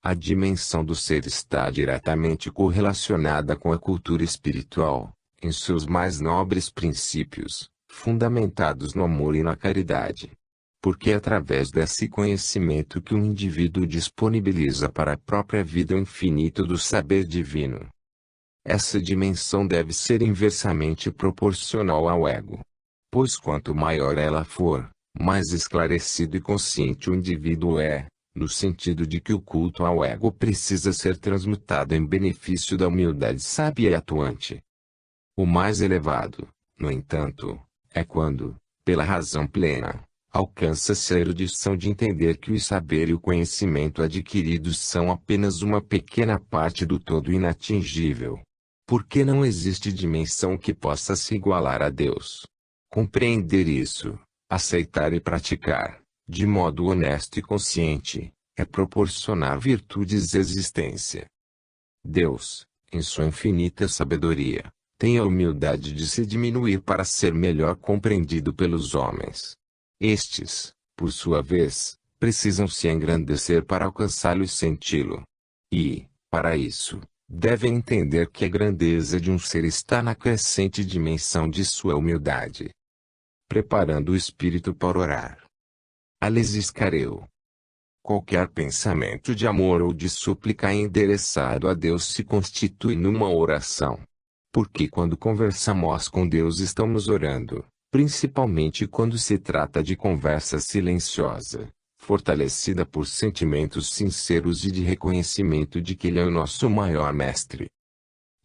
A dimensão do ser está diretamente correlacionada com a cultura espiritual, em seus mais nobres princípios, fundamentados no amor e na caridade. Porque é através desse conhecimento que um indivíduo disponibiliza para a própria vida o infinito do saber divino. Essa dimensão deve ser inversamente proporcional ao ego. Pois quanto maior ela for, mais esclarecido e consciente o indivíduo é, no sentido de que o culto ao ego precisa ser transmutado em benefício da humildade sábia e atuante. O mais elevado, no entanto, é quando, pela razão plena, alcança-se a erudição de entender que o saber e o conhecimento adquiridos são apenas uma pequena parte do todo inatingível. Porque não existe dimensão que possa se igualar a Deus. Compreender isso, aceitar e praticar, de modo honesto e consciente, é proporcionar virtudes à existência. Deus, em sua infinita sabedoria, tem a humildade de se diminuir para ser melhor compreendido pelos homens. Estes, por sua vez, precisam se engrandecer para alcançá-lo e senti-lo. E, para isso, devem entender que a grandeza de um ser está na crescente dimensão de sua humildade. Preparando o espírito para orar. Alesis Careu. Qualquer pensamento de amor ou de súplica endereçado a Deus se constitui numa oração. Porque quando conversamos com Deus estamos orando, principalmente quando se trata de conversa silenciosa, fortalecida por sentimentos sinceros e de reconhecimento de que Ele é o nosso maior mestre.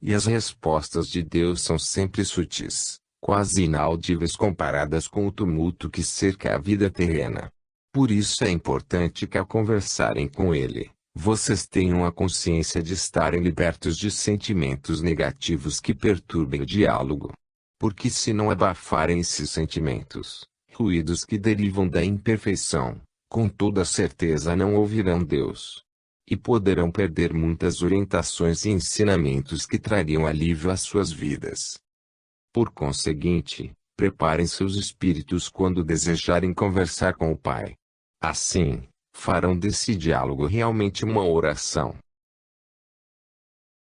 E as respostas de Deus são sempre sutis, quase inaudíveis comparadas com o tumulto que cerca a vida terrena. Por isso é importante que ao conversarem com Ele, vocês tenham a consciência de estarem libertos de sentimentos negativos que perturbem o diálogo. Porque se não abafarem esses sentimentos, ruídos que derivam da imperfeição, com toda certeza não ouvirão Deus. E poderão perder muitas orientações e ensinamentos que trariam alívio às suas vidas. Por conseguinte, preparem seus espíritos quando desejarem conversar com o Pai. Assim, farão desse diálogo realmente uma oração.